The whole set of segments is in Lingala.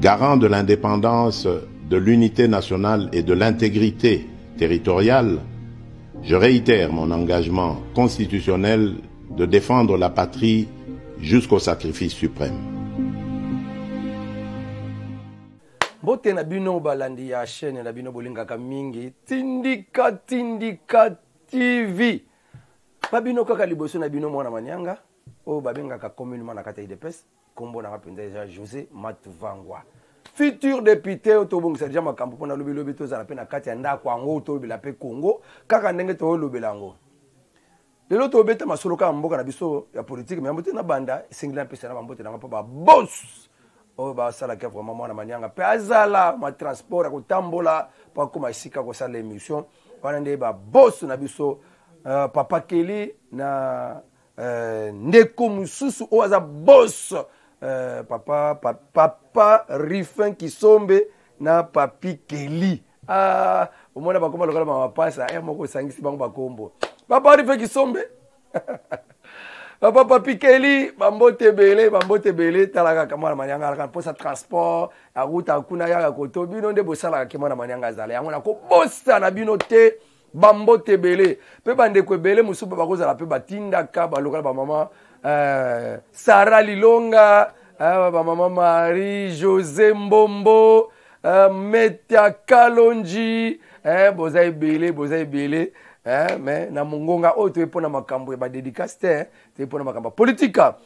garant de l'indépendance, de l'unité nationale et de l'intégrité territoriale, je réitère mon engagement constitutionnel de défendre la patrie jusqu'au sacrifice suprême. Bote na bino balandi ya chaîne na bino bolingaka mingi Tindika TV. Babino kaka liboso na bino mwana manyanga o babengaka communément na kata IDPS kombo na penza déjà José Matuvangwa. Futur député otobongisa déjà makambo pona lobi lobi tozala pe na kati ya ndako ango to bila pe Congo kaka ndenge to lobela ngo. Lelo to beta masolo ka mboka na biso ya politique mais mbote na banda singla pesa na mbote na pa ba boss. Oh ba sala ke vraiment mwana manyanga pe azala ma transport ko tambola pa ko masika ko sala émission wana nde ba boss na biso papa Kelly na ndeko mususu o aza boss papa Rifin Kisombe na papi Kelly omona bakoma lokala mapasa moko sangisi bango bakombo papa Rifin Kisombe papa papi Kelly bambote belé talaka kamana manyanga alaka posa transport a route akuna ya koto bino nde bosala kamana manyanga zala yango na ko bossa na bino te bambote belé pe bande ko belé musuba bakozala pe batinda ka balokala ba mama Sarah Lilonga ba mama Marie José Mbombo Metia Kalonji bozai belé mais na mungonga oto epona makambo ba dédicace te epona makambo politika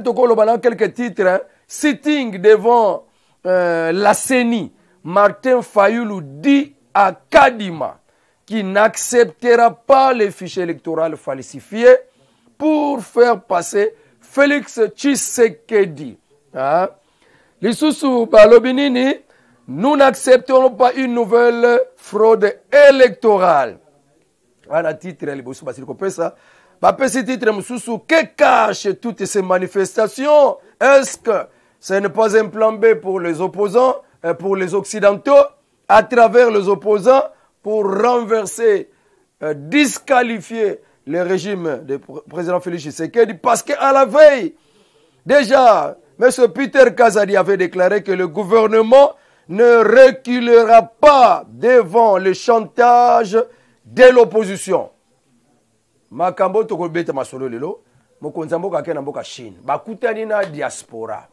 tokolo bana quelques titres sitting devant la CENI Martin Fayulu dit à Kadima qui n'acceptera pas les fichiers électoraux falsifiés pour faire passer Félix Tshisekedi lisusu balobinini nous n'accepterons pas une nouvelle fraude électorale. Voilà titre les bosso basili kopesa ba pesi titre mususu que cache toutes ces manifestations. Est-ce que ce n'est pas un plan B pour les opposants, pour les occidentaux à travers les opposants pour renverser, disqualifier le régime du président Félix Tshisekedi, parce qu'à la veille déjà M. Peter Kazadi avait déclaré que le gouvernement ne reculera pas devant le chantage de l'opposition. Makambo toko beta masolo lelo mokonza mboka ke na mboka Chine bakutani na diaspora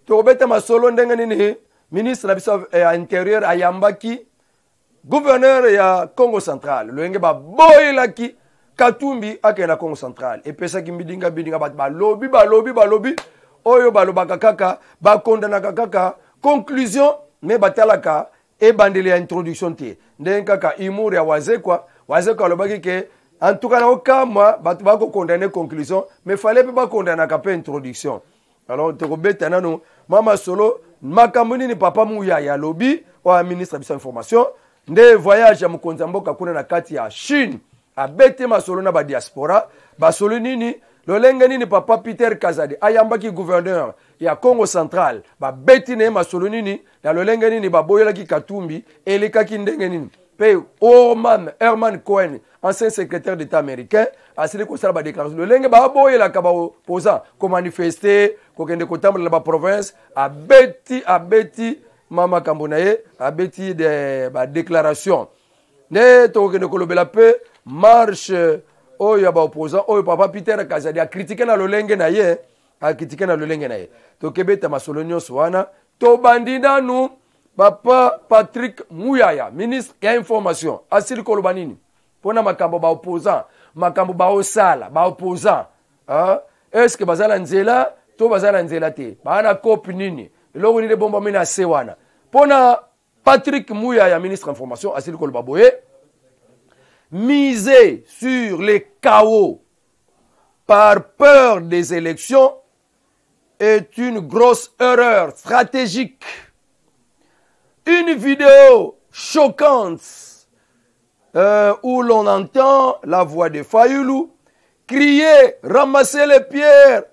toko beta masolo ndenge nini ministre na biso ya intérieur ayambaki gouverneur ya Congo central loenge ba boyelaki Katumbi akena Congo central epesaki bidinga balobi oyo balobaka kaka bakondanaka kaka conclusion me batalaka et bandeli ya introduction te ndenge kaka imuri ya wazekwa alobaki ke en tout cas na okama batu bako condamner conclusion mais fallait pas condamner ka introduction. Alors to kobeta nano mama solo makambo nini papa muya ya lobby wa ministre de l'information nde voyage ya mukonza mboka kuna na kati ya Chine abete masolo na ba diaspora basolo nini lolenge nini papa Peter Kazadi ayambaki gouverneur ya Congo central ba beti ne masolo nini na lolenge nini ba boyelaki Katumbi elekaki ndenge nini pe Herman Cohen ancien secrétaire d'État américain asili ko sala ba déclaration lolenge ba boyela ka ba opposant ko manifester ko kende ko tambola ba province abeti mama kambonaye abeti de ba déclaration ne to kende ko lobela pe marche oyo ba opposant oyo papa Peter Kazadi a critiqué na lolenge na ye to kebeta masolonyo swana to bandina nu papa Patrick Muyaya ministre ya information asili kolobanini pona makambo ba opposant makambo ba osala ba opposant est-ce que bazala nzela to bazala nzela te bana kopi nini loko ni de bomba mina sewana pona Patrick Muyaya ministre information asili kolobaboye miser sur les chaos par peur des élections est une grosse erreur stratégique. Une vidéo choquante où l'on entend la voix de Fayulu crier, ramasser les pierres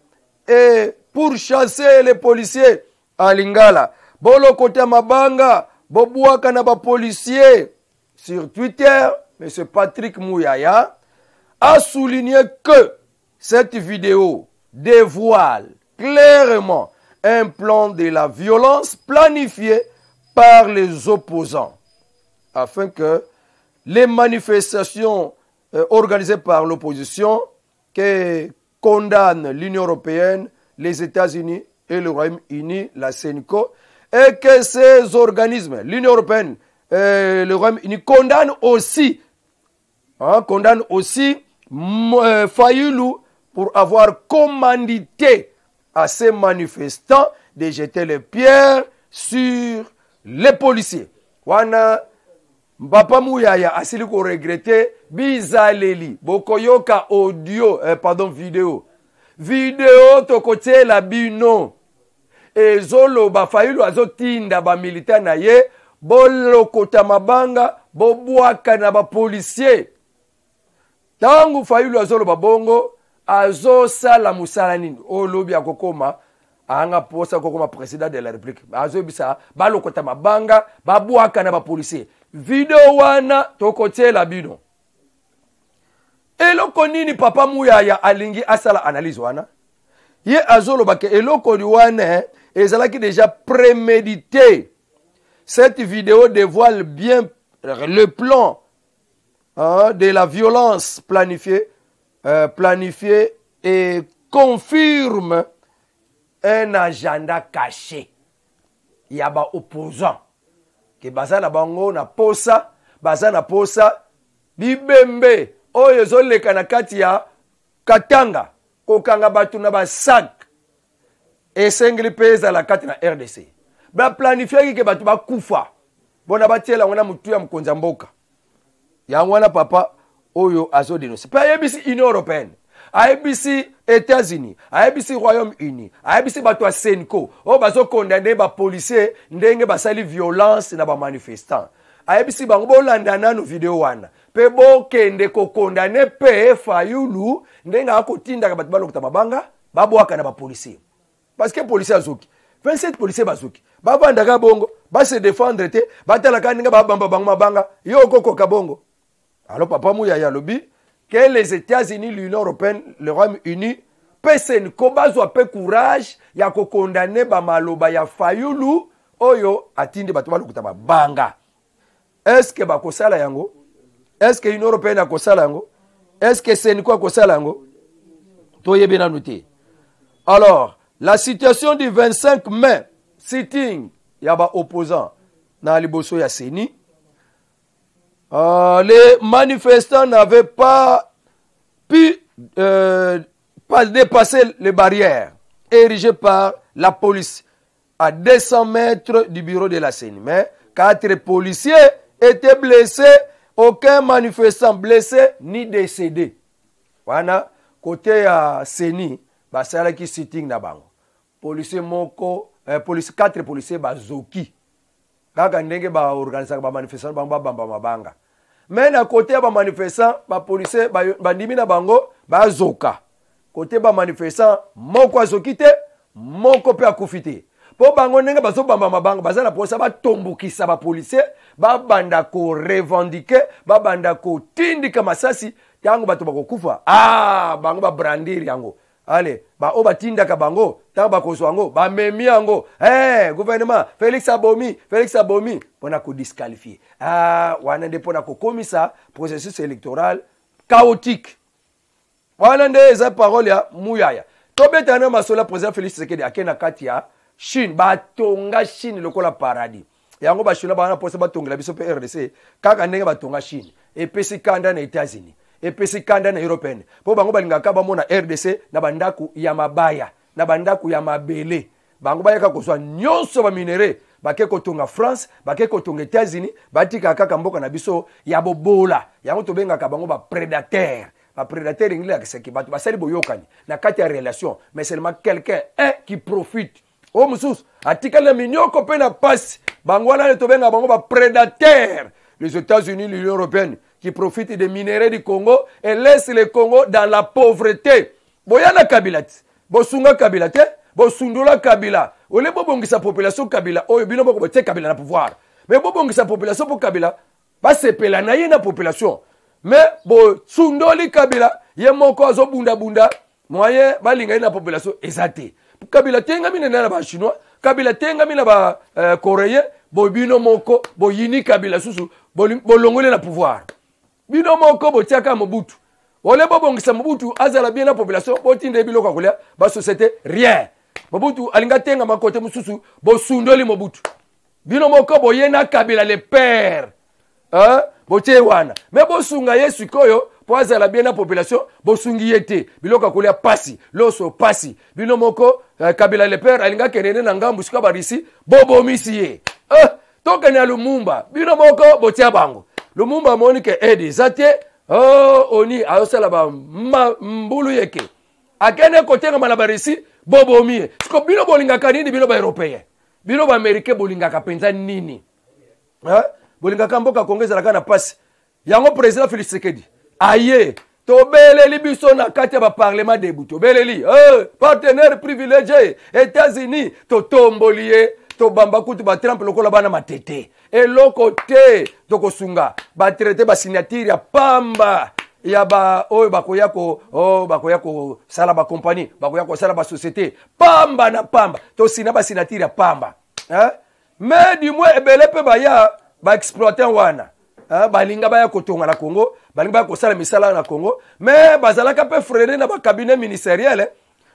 et pourchasser les policiers à Lingala. Bolo kote mabanga, bobuaka na ba policiers sur Twitter. M. Patrick Muyaya a souligné que cette vidéo dévoile clairement un plan de la violence planifié par les opposants, afin que les manifestations organisées par l'opposition qui condamnent l'Union européenne, les États-Unis et le Royaume-Uni, la CENICO, et que ces organismes, l'Union européenne et le Royaume-Uni, condamnent aussi Fayulu pour avoir commandité à ces manifestants de jeter les pierres sur les policiers. Wana Papa Mouyaya asili ko regretter bizaleli bokoyoka audio vidéo tokotie la bino ezolo ba Fayulu azotinda ba militaire na ye bolokota mabanga bobwaka na ba policier tangu Fayulu azolo babongo azo sala musala nini olobi akokoma anga posa kokoma président de la république azo bisa balokota mabanga babwaka na ba policier video wana tokotiela bino eloko nini Papa Mouyaya alingi asala analyse wana ye azolo ke eloko di wana ezalaki déjà prémédité. Cette vidéo dévoile bien le plan de la violence planifiée et confirme un agenda caché. Il y a des opposants qui baza na bango na posa, bibembe oyo ezoleka na kati ya Katanga kokanga batu na basak esengeli peza la kati na RDC. Ba planifier ke batu bakufa bona batiela ngona mutu ya mkonza mboka ya ngwana papa oyo azo dénoncer pa yebisi Union européenne ayebisi États-Unis ayebisi Royaume-Uni ayebisi batu ya CENICO o bazo condamner ba policier ndenge basali violence na ba manifestants ayebisi bango bolanda nanu video wana pe bokende ko condamner pe Fayulu ndenge akotinda batu balokota mabanga babwaka na ba policier parce que policier azoki 27 policiers bazuki babandaka bongo se défendre te batalaka ninga babamba bango mabanga yo koko kabongo. Alors Papa Mouyaya lobi que les États-Unis, l'Union européenne, le Royaume-Uni pesen ko bazwa pe courage ya ko condamner ba maloba ya Fayulu oyo atinde batu balukuta mabanga. Est-ce que bakosala yango? Est-ce que l'Union européenne akosala yango? Est-ce que CENICO akosala yango? Toyebe na noté. Alors la situation du 25 mai, sitting, yaba opposant dans liboso ya Seni. Les manifestants n'avaient pas pu dépasser les barrières érigées par la police à 200 mètres du bureau de la Seni. Mais 4 policiers étaient blessés, aucun manifestant blessé ni décédé. Voilà, côté à Seni, basala ki sitting na bango. Policier moko, 4 policiers bazoki. Kaka ndenge ba organiser ba manifestation bamba bamba mabanga. Mais na côté ba manifestant ba policier ba ndimi na bango bazoka. Côté ba manifestant moko azoki te, moko pe akufite. Po bango ndenge bazo bamba mabanga bazala posa ba tombukisa ba policier ba banda ko revendiquer, ba banda ko tindika masasi yango bato bakokufa. Bango ba brandir yango. Allez, oba tinda kabango, tamba kozwango, memi yango. Gouvernement, Félix Abomi, pona ko disqualifier. Wana nde pona ko komisa processus électoral chaotique. Wana nde eza parole ya Mouyaya. Tobeta na masola président Félix Tshisekedi akena kati ya Chine, batonga Chine lokola paradis. Yango ba Chine ba na posa batongela biso pe RDC, kaka ndenge batonga Chine. Epesi kanda na États-Unis. Epesi kanda na européenne po bango balingaka bamona RDC na bandaku ya mabaya na bandaku ya mabele bango bayaka kozwa nyonso ba minere bake kotonga France bake kotonga États-Unis batika kaka mboka na biso ya bobola yango tobengaka bango ba prédateur ingile ya kiseki batu basali boyokani na kati ya relation mais seulement quelqu'un qui profite o mususu atikala minyoko pe na passe bango wana tobenga bango ba prédateur. Les États-Unis, l'Union européenne, qui profitent des minéraux du Congo et laissent le Congo dans la pauvreté. Boyana Kabila, Bosunga Kabila, Bosundula Kabila, Ole Bobongisa population Kabila, Oyobino Bobo Kabila na pouvoir. Mais Bobongisa population pour Kabila, pas se pelanaye na population. Mais Bosundoli Kabila, Yemoko Azo Bunda Bunda, moyen balinga na population exacte. Kabila tengami na ba chinois, Kabila tengami na ba coréen, bo bino moko, bo yini Kabila susu, bo longole na pouvoir. Bino moko bo tiaka Mobutu. Ole bo bongisa Mobutu azala bien la population, bo tinde biloko kolia, ba société rien. Mobutu alinga tenga makote mususu, bo sundoli Mobutu. Bino moko bo yena Kabila le père. Hein? Bo wana. Mais bo sunga Yesu koyo, po azala bien la population, bo sungi yete. Biloko kolia pasi, loso pasi. Bino moko Kabila le père alinga kenene na ngambu sika barisi, bobo misiye. Toka na Lumumba, bino moko bo tia bango. Lumumba monike edi zate, oni ayosala ba mbulu yeke. Akene kotenga malabarisi, bobo miye. Siko bino bolinga kanini bino ba européen. Bino ba américain bolinga kapenza nini. Bolinga kamboka kongeza la kana pasi. Yango président Félix Tshisekedi. Aye, tobeleli biso na kati ba parlement debu. Tobeleli, partenaire privilégié, États-Unis, to tombolié, to bamba kutu ba Trump lokola bana matete. Et l'autre toko sunga, ba traité ba signature ya pamba. Ya ba bakoyako sala ba compagnie, bakoyako sala ba société, pamba na pamba. To sina ba signature ya pamba. Mais du moins ebele pe ba ya ba exploiter wana. Balinga baya kotonga na Congo, balinga baya kosala misala na Congo, mais bazalaka pe freiner na ba cabinet ministériel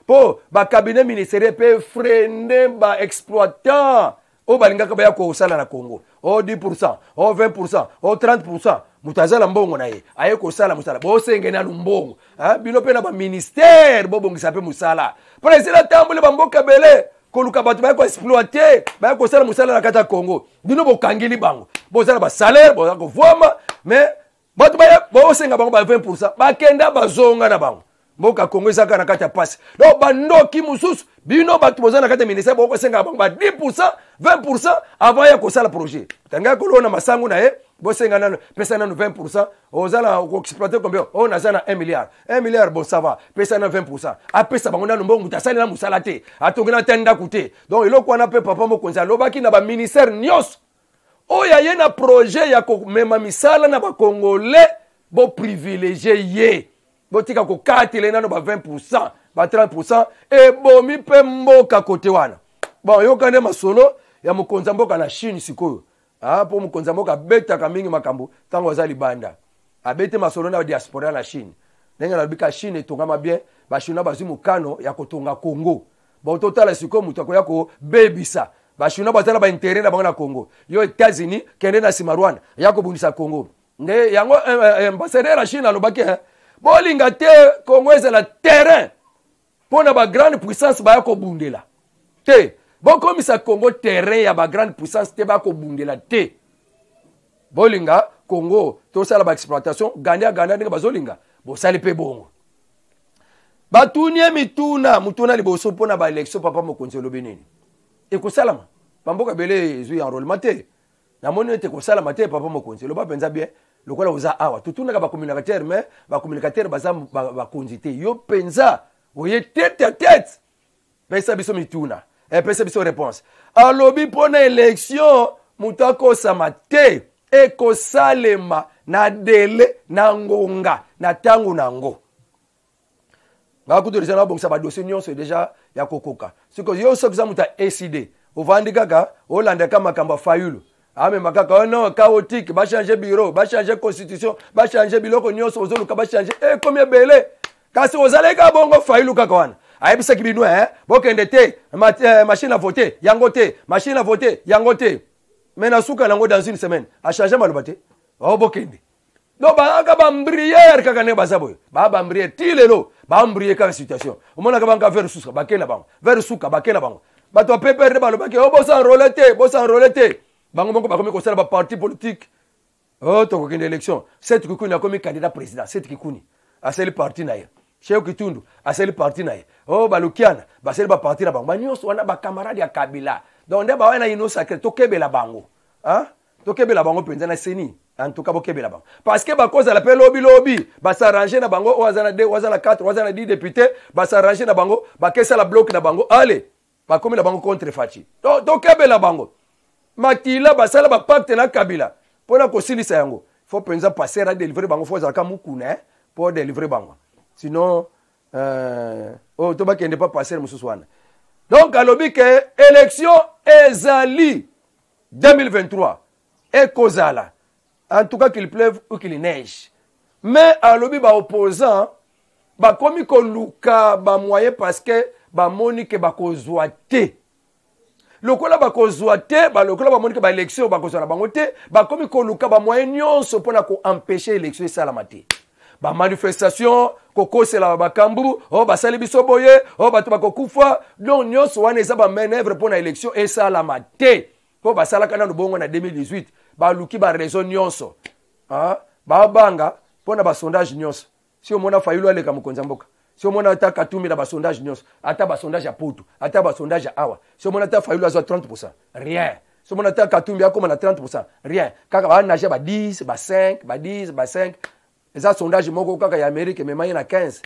po ba cabinet ministériel pe freiner ba exploitant o balinga ka baya kosala na Congo. O 10%, o 20%, o 30%, mutazala mbongo na ye. Aye kosala musala. Bo senge na lumbongo. Bino pe na ba ministère bo bongisa pe musala. Président tambule ba mboka bele koluka batu ba ko exploiter, ba ko sala musala na kata Congo. Bino bo kangili bango. Bo sala ba salaire, bo ko voma, mais batu ba bo senga bango ba 20%. Ba kenda ba zonga na bango. Mboka Congo ezaka na kata passe. Donc bandoki mususu bino batu bozana kata ministère bo ko senga bango ba 10%, 20% avant ya ko sala projet. Tanga ko lona masangu na ye, bo senga na pesa na 20%, ozala ko exploiter combien? On a ça na 1 milliard. 1 milliard bon ça va, pesa na 20%. A pesa bango na mbongo mutasali na musala te. Atongena tenda kute. Donc iloko wana pe papa mo konza lobaki na ba ministère nyos. Oya ye na projet ya ko mema misala na ba congolais bo privilégié ye. Botika ko katile nano ba 20%, ba 30% et bomi pe mboka kote wana. Bon yo kande masolo ya mukonza mboka na Chine sikoyo. Po mukonza mboka beta kamingi makambo tango azali banda. Abete masolo na diaspora na Chine. Nenga na bika Chine tongama bien, ba China bazi mukano ya kotonga Congo. Bon total sikoyo mutu akoya ko bebisa. Ba China bazala ba intérêt na bango na Congo. Yo États-Unis kende na sima Rwanda ya ko bundisa Congo. Ne yango ambassadeur la Chine alobaki bolinga te Congo ezala terrain pona ba grande puissance ba ya ko bundela. Te bokomisa Congo terrain ya ba grande puissance te ba ko bundela te. Bolinga Congo to sala ba exploitation gania ndenge bazolinga bo sali pe bongo. Batunie mutuna liboso pona ba election papa mokonzi lobeneni. E ko salama bamboka bele zui enrôlement te. Na moni te ko salama te papa mokonzi lo ba penza bien lokola uza awa tutuna ka ba communicateur mais ba communicateur baza ba konzite yo penza oye tête à tête. Pesa biso mituna. Pesa biso réponse. Alobi pona élection mutako samate e ko salema na dele na ngonga na tangu nango. Ba kutorisha na bongisa ba dossier nyonso déjà ya kokoka. Siko yo sokiza muta ECD. Ovandi kaka Hollande kama kamba fayulu. Ame makaka non chaotique, ba changer bureau, ba changer constitution, ba changer biloko nyonso ozoluka ba changer combien belé. Kasi ozaleka bongo fayulu kaka wana. Ayebisa kibinu bokende te machine à voter yango te, machine à voter yango te. Mena suka nango dans une semaine. A changer malobate. Bokende. Donc ba mbrière kaka ne bazaboy. Ba mbrière tilelo, ba mbrière kaka situation. Omona ka banka vers suka bakena bango. Vers suka bakena bango. Bato pepere balobaki bosa enrôler te. Bango bongo bakomi ko sala ba parti politique. To ko kende élection. Cette kikuni na komi candidat président, cette kikuni. Aseli parti na ye. Cheo Kitundu, aseli parti na ye. Balukiana, baseli ba parti na bango. Ba nyonso wana ba camarade ya Kabila. Donc nde ba wana ino sacré to kebela bango. To kebela bango penza na seni. En tout cas bokebela bango. Parce que ba cause la pe lobby, ba s'arranger na bango wazana 2, wazana 4, wazana 10 députés, ba s'arranger na bango, ba kesa la bloc na bango. Allez, ba komi na bango contre Fachi. To kebela bango. Makila basala ba pacte na Kabila. Pona ko silisa yango. Faut penza passer à délivrer bango faut zaka mukuna pour délivrer bango. Sinon to ba kende pas passer mususu wana. Donc alobi que élection ezali 2023 et kozala. En tout cas qu'il pleuve ou qu'il neige. Mais alobi ba opposant ba komi ko luka ba moyen parce que ba moni ke ba kozwa te. Lokola ba kozwa te, ba lokola ba moni ke ba élection ba kozwa na bango te, ba komi ko luka ba moyen nyonso pona ko empêcher élection esala te. Ba manifestation kokosela ba kambu, o ba sali biso boye, o ba to ba kokufa, donc nyonso wana eza ba manœuvre pona élection esala te. Po ba sala kana no bongo na 2018, ba luki ba raison nyonso. Ah, ba banga pona ba sondage nyonso. Si omona fayulu aleka mukonza mboka. Si omona ata Katumbi na ba sondage nyonso, ata ba sondage ya Poto, ata ba sondage ya Awa. Si omona ata fayulu azwa 30%, rien. Si omona ata Katumbi akoma na 30%, rien. Kaka ba naje ba 10, ba 5, ba 10, ba 5. Eza sondage moko kaka ya Amérique mais maye na 15.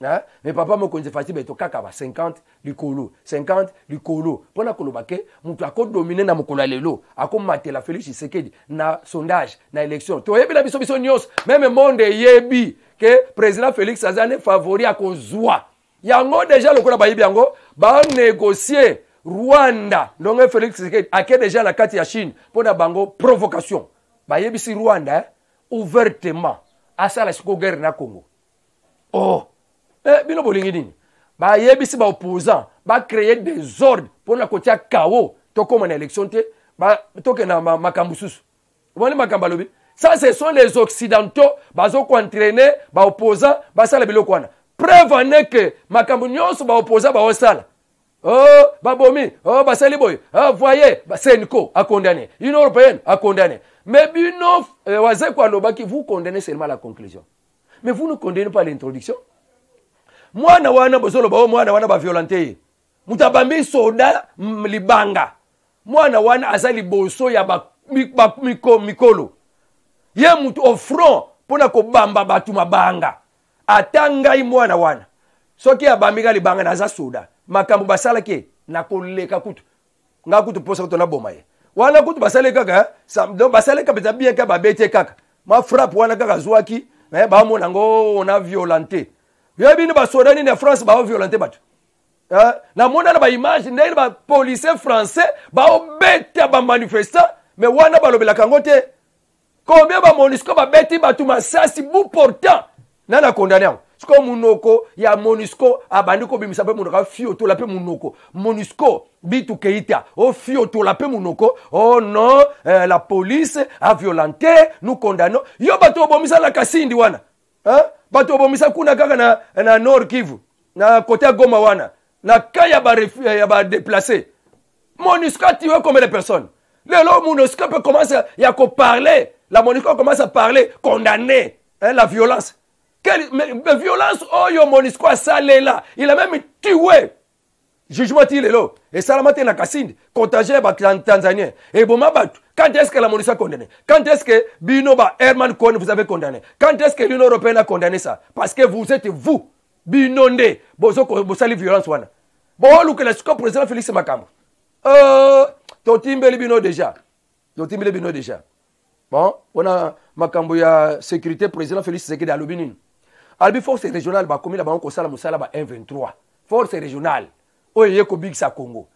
Hein? Mais papa mokonzi fati beto kaka ba 50 likolo, 50 likolo. Pona koloba ke mutu akodominer na mokolo lelo, akomatela Félix Tshisekedi na sondage, na élection. To yebi na biso nyos, même monde yebi que président Félix azane favori à kozwa. Yango déjà lokola ba yebi yango ba négocier Rwanda. Donc Félix Tshisekedi ake déjà la kati ya Chine pona bango provocation. Ba yebi si Rwanda ouvertement asala siko guerre na Congo. Oh, bino bolingi nini? Ba yebisi ba opposant, ba créer des ordres pour la kotia chaos, to comme en élection te, ba toke na makambu susu. Wani makamba lobi. Ça ce sont les occidentaux, ba zo ko entraîner ba opposant, ba sala biloko wana. Preuve en que makambu nyonso ba opposant ba osala. Oh, ba bomi, oh ba sali boy. Ah voyez, ba Senko a condamné. Union européenne a condamné. Mais bino waze kwa lobaki vous condamnez seulement la conclusion. Mais vous ne condamnez pas l'introduction. Mwana wana bozolo ba mwana wana ba violenté. Mutabambi soda libanga. Mwana wana azali boso ya ba mikolo. Ye mutu au front pona ko bamba batu mabanga. Atanga mwana wana. Soki abamika libanga na za soda. Makambo basala ke na koleka kutu. Nga kutu posa kutu na boma ye. Wana kutu basale kaka, donc basale kaka bien ka babete kaka. Ma frappe wana kaka zwaki, ba mona ngo on a violenté. Yebini ba soda ni na France ba violenté batu. Na mona na ba image ndele ba policier français ba obeta ba manifestant, mais wana ba lobela kangote. Combien ba MONUSCO ba beti batu masasi bu portant. Nana condamné. Siko munoko ya MONUSCO abandiko bimisa pe munoko fio to la pe munoko. MONUSCO bitu keita o fio to la pe munoko. Oh non, la police a violenté, nous condamnons. Yo bato bomisa la kasindi wana. Hein? Bato bomisa kuna kaka na Nord Kivu. Na côté Goma wana. Na kaya ba déplacer. MONUSCO a tué combien de personnes? Le MONUSCO peut commencer à parler. La MONUSCO commence à parler, condamner la violence. Quelle violence, oh yo MONUSCO a salé là. Il a même tué. Jugement il est là. Et Salamate na Kasindi, contagieux par Tanzanien. Et Bomabatu, quand est-ce que la MONUSCO a condamné? Quand est-ce que Binoba Herman Cohen vous avez condamné? Quand est-ce que l'Union européenne a condamné ça? Parce que vous êtes vous, Binonde, Bosali violence wana. Bon, look la scope président Félix Makambo. Totimbeli Bino déjà. Totimbeli Bino déjà. Bon, on a Makambo ya sécurité président Félix Tshisekedi à Lobinin. Albi force régionale ba komi la ba ko sala musala ba 123. Force régionale. Oye ko big sa Congo.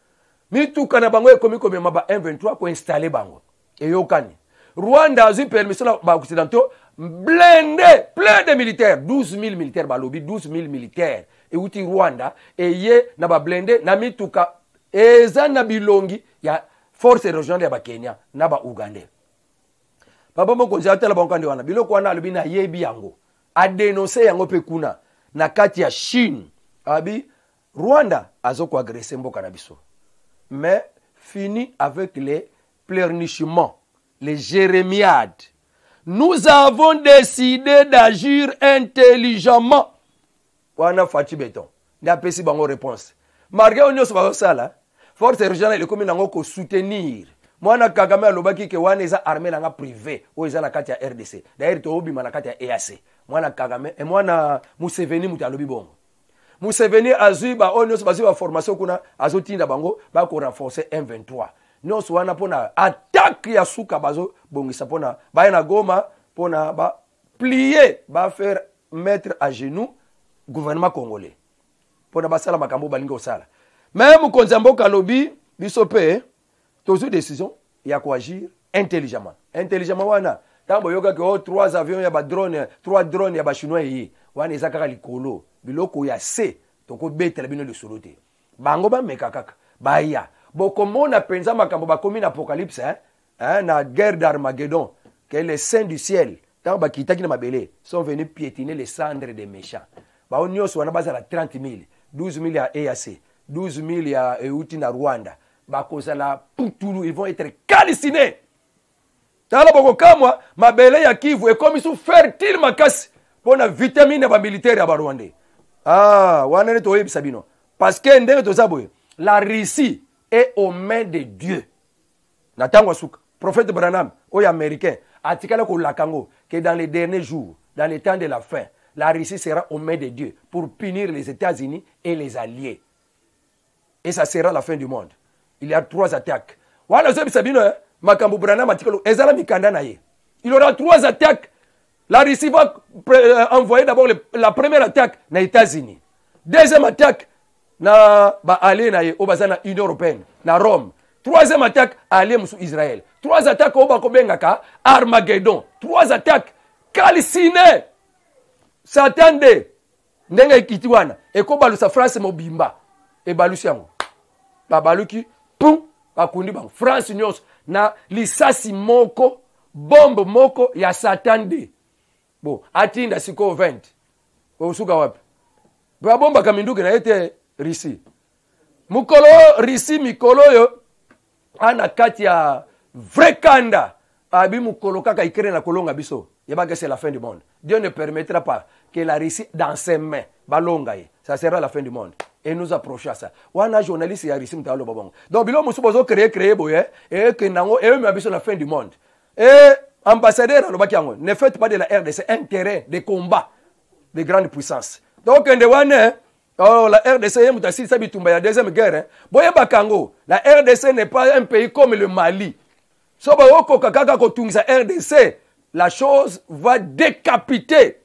Mi tu kana bango e komi komi ba 123 ko installer bango. Et yo kani. Rwanda a eu permission ba occidentaux blindé plein de militaires, 12 000 militaires ba lobi 12 000 militaires. Et uti Rwanda et ye na ba blindé na mi tuka eza na bilongi ya force régionale ya ba Kenya na ba Uganda. Papa moko nzatela bankande wana biloko wana alobi na yebi yango a dénoncer yango pe kuna na kati ya Chine abi Rwanda azoko agresser mboka na biso mais fini avec les pleurnichements, les jérémiades. Nous avons décidé d'agir intelligemment. Wana fati beton na pesi bango réponse marqué onyo so sala force régionale le commune nango ko soutenir. Mwana Kagame alobaki ke wana eza armée nanga privé o eza na kati ya RDC. D'ailleurs to obima na kati ya EAC. Mwana Kagame et mwana Museveni mutu alobi bongo. Museveni azui ba onyo so ba formation kuna azotinda bango ba ko renforcer M23. Nyonso wana pona attaque ya suka bazo bongisa pona ba na Goma pona ba plier ba faire mettre à genoux gouvernement congolais. Pona ba sala makambo balingo sala. Mais mokonzi ya mboka alobi biso pe tozwi décision ya koagir intelligemment. Intelligemment wana tango yoka ke 3 avions ya ba drone, 3 drones ya ba chinois yi wana ezakaka likolo biloko ya se toko betela bino le solo te. Bango ba meka kaka baya bokomona penza makambo bakomi na apocalypse na guerre d'Armageddon que les saints du ciel tango bakitaki na mabele sont venus piétiner les cendres des méchants. Ba onyoso wana bazala 30 000, 12 000 ya EAC, 12 000 ya euti na Rwanda. Bakozala putulu, ils vont être calcinés. Tala boko kamwa mabele ya Kivu ekomi sous fertile makasi pona vitamine ba militaire ya ba Rwandais. Wana ne toyebi sabino parce que ndenge tozaboye la Russie est aux mains de Dieu. Natangwa suka prophète Branham oyo américain atikala ko lakango que dans les derniers jours, dans les temps de la fin, la Russie sera aux mains de Dieu pour punir les États-Unis et les alliés. Et ça sera la fin du monde. Il y a 3 attaques. Wana zobi sabino makambo Branham atikalo ezala mikanda na ye. Il y aura 3 attaques. La Russie va envoyer d'abord la première attaque na États-Unis. Deuxième attaque na ba allié na ye obazana Union européenne na Rome. Troisième attaque allié musu Israël. 3 attaques oba kobengaka Armageddon. 3 attaques calcinées. S'attendez ndenge kitiwana ekobalusa France mobimba e balusi yango. Ba baluki pum bakundi bang France nyos na lisasi moko bombe moko ya Satande. Bon, atinda siko 20. Usuka wapi? Ba bomba kaminduke na ete Russie. Mukolo Russie mikolo yo ana kati ya vrekanda abi mukolo kaka ikere na kolonga biso. Yeba que c'est la fin du monde. Dieu ne permettra pas que la Russie dans ses mains balonga ye. Ça sera la fin du monde. Et nous approchons à ça. Wana journaliste ya Russie mtalo babongo. Donc bilo musu bozo créer boye et que nango et me biso la fin du monde. Et ambassadeur alobaki yango ne faites pas de la RDC un terrain de combat de grande puissance. Donc ndewane la RDC est mutasili sabitumba ya deuxième guerre. Boye bakango, la RDC n'est pas un pays comme le Mali. So ba oko kakaka ko tungisa RDC, la chose va décapiter.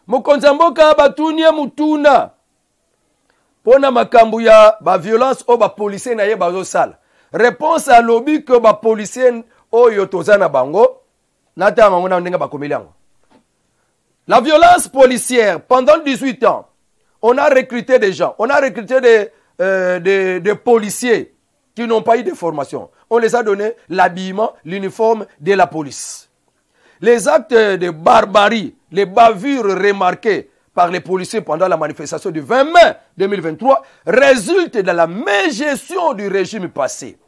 Mokonzi mboka batunie mutuna. Pona makambu ya ba violence o ba policier na ye bazo sala. Réponse à lobby que ba policier o yotozana bango. La violence policière, pendant 18 ans, on a recruté des gens, on a recruté des policiers qui n'ont pas eu de formation. On les a donné l'habillement, l'uniforme de la police. Les actes de barbarie, les bavures remarquées par les policiers pendant la manifestation du 20 mai 2023 résultent de la mégestion du régime passé.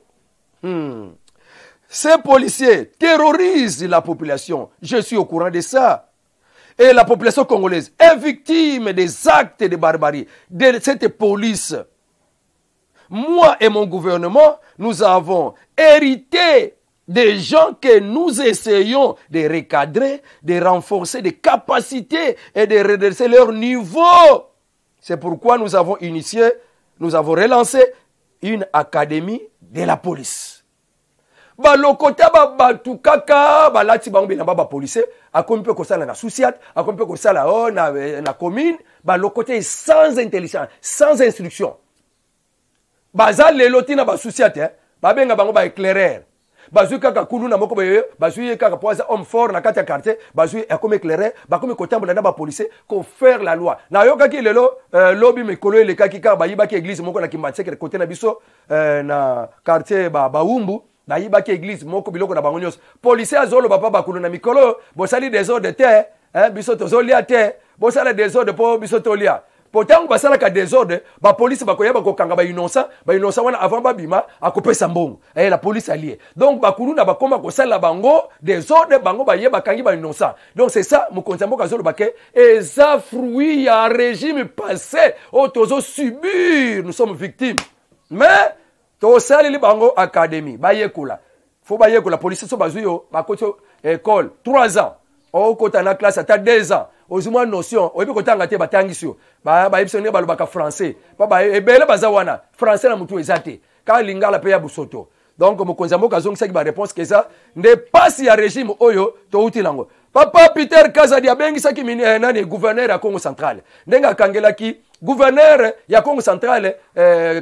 Ces policiers terrorisent la population. Je suis au courant de ça. Et la population congolaise est victime des actes de barbarie de cette police. Moi et mon gouvernement, nous avons hérité des gens que nous essayons de recadrer, de renforcer des capacités et de redresser leur niveau. C'est pourquoi nous avons relancé une académie de la police. Balokota batu kaka balati bango na baba policier akomi pe ko sala na souciat akomi pe ko sala na commune balokota sans intelligence sans instruction baza leloti na ba souciat babenga bango ba éclaireur bazui kaka kulu na moko be bazui kaka poza homme fort na kati ya quartier bazui akomi éclaireur bakomi ko tambola na ba policier ko faire la loi na yoka ki lelo lobby mikolo ele kaki ka bayiba ki église moko na Kimbatseke côté na biso na quartier baumbu na yiba ki église moko biloko na bango nyos policier azolo papa bakulu na mikolo bosali désordre te biso tozolia te bosala désordre po biso tolia pourtant basala ka désordre ba police bakoyeba ko kanga ba innocent wana avant babima akopesa mbongo la police alliée donc bakulu na bakoma ko sala bango désordre bango bayeba kangi ba innocent donc c'est ça mokonzi mboka zolo bake eza fruit ya régime passé tozo subir nous sommes victimes mais tosali bango académie bayekola faut bayekola police so bazuyo bakoto école 3 ans au kota na classe ata 2 ans ozuma notion oyebi kotanga te batangisio ba yebisone balobaka français ba ebele bazawana français na mutu ezate ka lingala pe ya busoto donc mokonzi mboka zongisa ki ba réponse que ça n'est pas si ya régime oyo to utilango Papa Peter Kazadi abengisaki nani gouverneur ya Congo Central. Ndenga kangelaki gouverneur ya Congo Central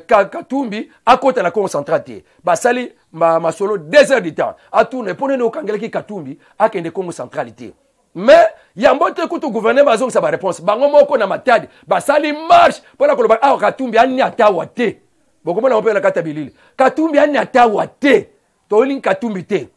Katumbi akota na Congo Central te. Basali masolo 2 heures du temps. Atune ponene okangelaki Katumbi akende Congo Central te. Mais yambote kutu gouverneur bazong sa ba réponse. Bango moko na matadi. Basali marche pona koloba Katumbi ani atawa te. Bokomona opela kata bilili. Katumbi ani atawa te. Tolin Katumbi te.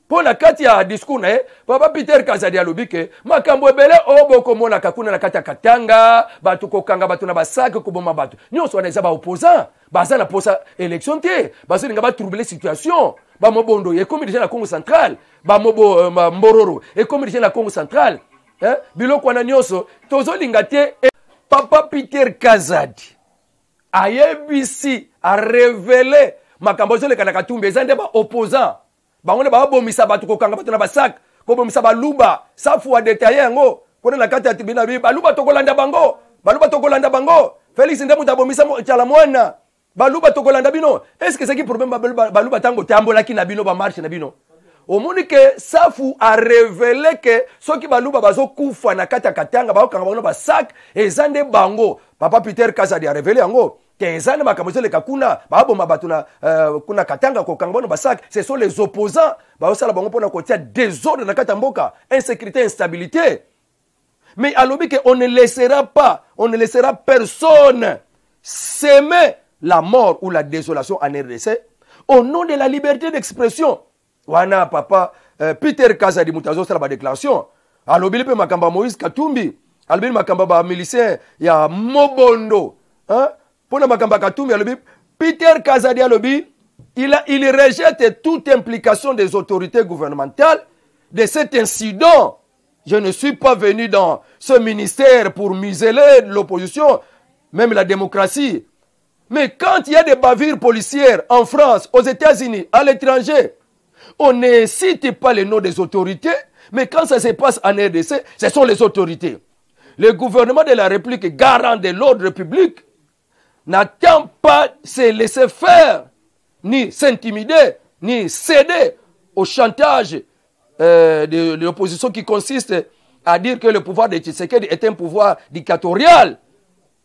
Pour la kati ya discours na Papa Peter Kazadi alobike makambo ebele oboko mona kakuna na kati ya Katanga batu kokanga batu na basaka koboma batu nyonso wana eza ba opposant baza na posa élection te bazo linga ba troubler situation ba mobondo ekomi déjà na Congo Central ba mobo mbororo ekomi déjà na Congo Central biloko wana nyonso tozo linga te Papa Peter Kazadi ayebisi a révéler makambo zo le kana Katumbi ezande ba opposant bangone ba bomisa batu kokanga batu na basak ko bomisa baluba safu wa détailler ngo kona na kati ya tribunal bi baluba tokolanda bango Félix Ndemu tabomisa chala mwana baluba tokolanda bino est-ce que c'est qui problème baluba tango tambola ki na bino ba marche na bino omoni ke safu a révélé que ceux qui baluba bazo kufa na kati ya Katanga ba okanga bango basak ezande bango Papa Peter Kazadi a révélé ngo Kezane makamozele kakuna babo mabatuna kuna Katanga ko kangono basak ce sont les opposants ba sala bango pona kotia désordre na katamboka insécurité instabilité mais alobi que on ne laissera personne s'aimer la mort ou la désolation en RDC au nom de la liberté d'expression wana Papa Peter Kazadi mutazo sala ba déclaration alobi pe makamba Moïse Katumbi alobi makamba ba milicien ya Mobondo Peter Kazadi alobi, il rejette toute implication des autorités gouvernementales de cet incident. Je ne suis pas venu dans ce ministère pour museler l'opposition, même la démocratie. Mais quand il y a des bavures policières en France, aux États-Unis, à l'étranger, on ne cite pas les noms des autorités, mais quand ça se passe en RDC, ce sont les autorités. Le gouvernement de la République, garant de l'ordre public, n'attend pas se laisser faire, ni s'intimider, ni céder au chantage de l'opposition qui consiste à dire que le pouvoir de Tshisekedi est un pouvoir dictatorial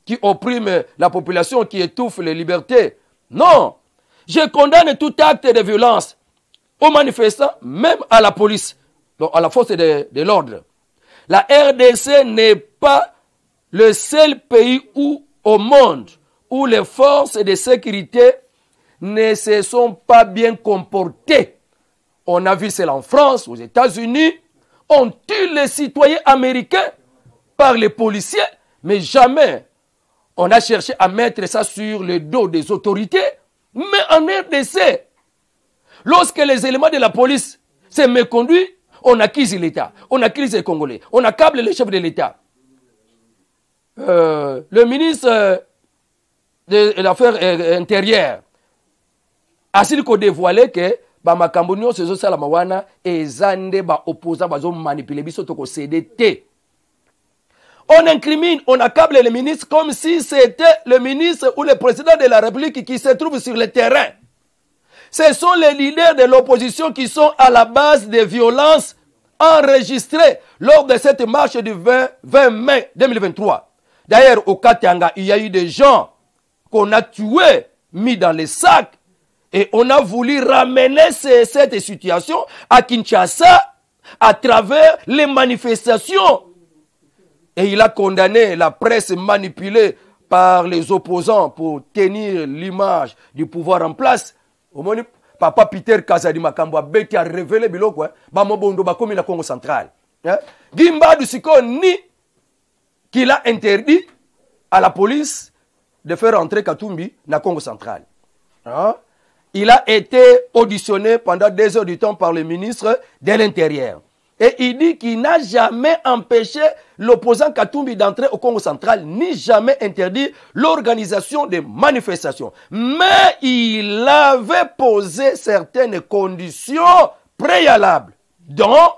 qui opprime la population, qui étouffe les libertés. Non, je condamne tout acte de violence aux manifestants, même à la police, donc à la force de l'ordre. La RDC n'est pas le seul pays au monde où les forces de sécurité ne se sont pas bien comportées. On a vu cela en France, aux États-Unis. On tue les citoyens américains par les policiers, mais jamais on a cherché à mettre ça sur le dos des autorités. Mais en RDC, lorsque les éléments de la police se méconduisent, on accuse l'État, on accuse les Congolais, on accable les chefs de l'État. Le ministre de l'affaires intérieures a dévoilé que makambo nyonso ezosalama wana eza nde baopposant bazomanipule biso tokosede te. On incrimine, on accable le ministre comme si c'était le ministre ou le président de la République qui se trouve sur le terrain. Ce sont les leaders de l'opposition qui sont à la base des violences enregistrées lors de cette marche du 20 mai 2023. D'ailleurs, au Katanga, il y a eu des gens qu'on a tués, mis dans les sacs, et on a voulu ramener cette situation à Kinshasa à travers les manifestations. Et il a condamné la presse manipulée par les opposants pour tenir l'image du pouvoir en place. Papa Peter Kazadi Makambo a révélé biloko ba mobondo ba komi na Congo Central. Gimba du Siko ni qu'il a interdit à la police de faire entrer Katumbi na Congo Central. Il a été auditionné pendant 2 heures du temps par le ministre de l'Intérieur. Et il dit qu'il n'a jamais empêché l'opposant Katumbi d'entrer au Congo Central, ni jamais interdit l'organisation des manifestations. Mais il avait posé certaines conditions préalables, dont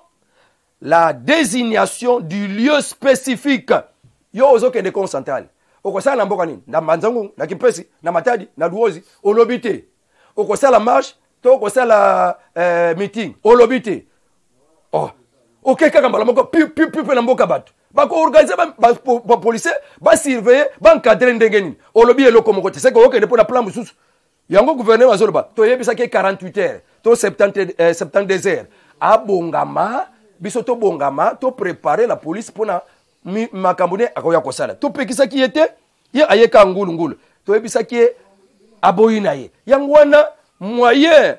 la désignation du lieu spécifique. Yo ozo kende Congo Central. Okosala na mboka nini? Na Manzangu, na Kimpesi, na Matadi, na Duozi, olobite. Okosala marche, to okosala meeting, olobite. Oh. OK kaka mbala moko pi na mboka bato bako organiser ba policier ba surveiller ba encadrer ndenge nini olobi eloko moko te c'est que OK pour na plan mususu yango gouverneur azoloba to yebisa ke 48 heures to 72 heures abongama biso to bongama to préparer la police pona makambo ne akoya kosala to pekisa ki ete ye ayeka ngulu to yebisa ki aboyi na ye yango wana moyen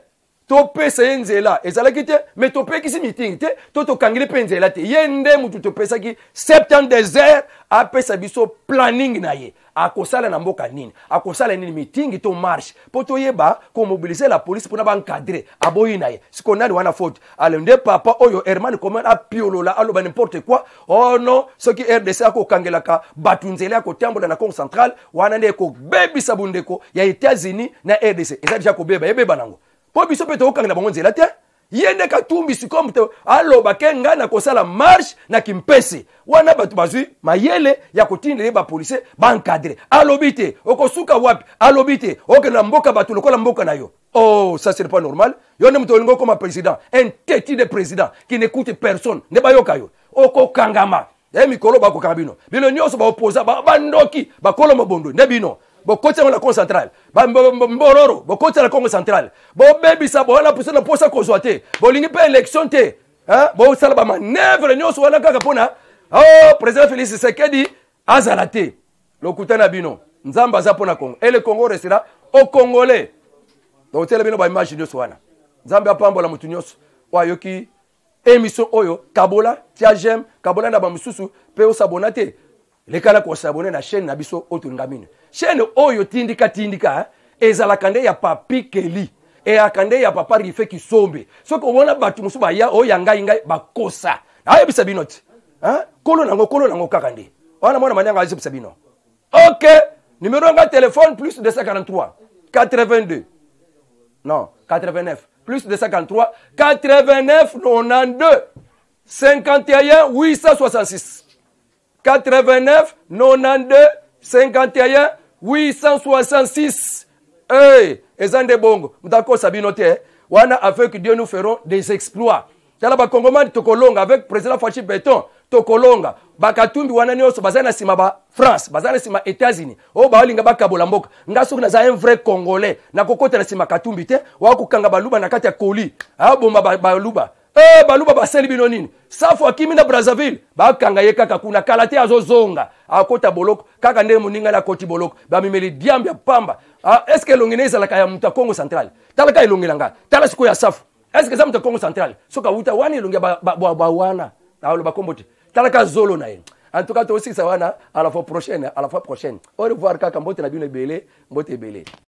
to pesa yenzela ezalaki te mais to pekisi meeting te to kangile penzela te yende mutu to pesa ki 72 heures a pesa biso planning na ye akosala na mboka nini akosala nini meeting to marche poto yeba ko mobiliser la police pour na ba encadrer aboyi na ye siko nani wana faute alende papa oyo Herman comment a piolola aloba n'importe quoi oh non ce qui RDC ako kangelaka batunzela ko tambola na Congo central wana ne ko bebi sabundeko ya États-Unis na RDC eza déjà ko beba nango po biso pe to kangela bango nzela te yende katumbi sikomte aloba kenga na kosala marche na kimpese wana batu bazui mayele ya kotindele ba police ba encadrer alobite okosuka wapi alobite okena mboka batu lokola mboka na yo oh ça c'est pas normal yone mtolingo comme président un têtu de président qui n'écoute personne ne bayoka yo okokangama mikolo ba ko kangabino bino nyoso ba opposa ba ndoki ba kolo mobondo ne bino bokoti na Congo central mbororo bokoti na Congo central bo bebi sa bo na pusa na posa kozwa te bolingi pe élection te hein bo sala ba manœuvre nyoso wana kaka pona oh président Félix Tshisekedi azalate lokutana bino nzamba za pona Congo et le Congo restera au Congolais donc tele bino ba image nyoso wana nzambe apambola mutu nyoso wa yoki émission oyo kabola tia j'aime kabola na ba mususu pe o sabonate lekala ko s'abonner na chaîne na biso otungamine chaîne oyo tindika ezala kande ya papi Keli e akande ya papa Rife Kisombe soko wona batu musu ba ya o yanga bakosa ayo bisa binoti hein kolo nango kakande wana mwana manyanga ayo bisa bino OK numéro nga téléphone plus 243 82 non 89 plus 243 89 92 51 866 89 92 51 866. Hey, ezande bongo. Mutako sabino te. Wana avec Dieu nous ferons des exploits. Tala ba Congomani tokolonga avec président Fachi Beton tokolonga. Bakatumbi wana nyoso bazana sima ba France, bazana sima États-Unis. O ba olinga bakabola mboka. Ngaso kuna za un vrai Congolais. Na kokota na sima Katumbi te. Wako kanga baluba na kati ya Koli. Abomba baluba. Baluba baseli bino nini safu akimi na Brazzaville bakanga ye kaka kuna kalate azozonga akota boloko kaka nde muninga na koti boloko bamimeli diambia pamba est-ce que longineza la kaya muta Congo central tala kay longilanga tala siko ya safu est-ce que ça muta Congo central soka wuta wani longia ba wana na lo bakombote tala ka zolo na ye en tout cas to aussi ça wana à la fois prochaine au revoir kaka mbote na bino belé mbote belé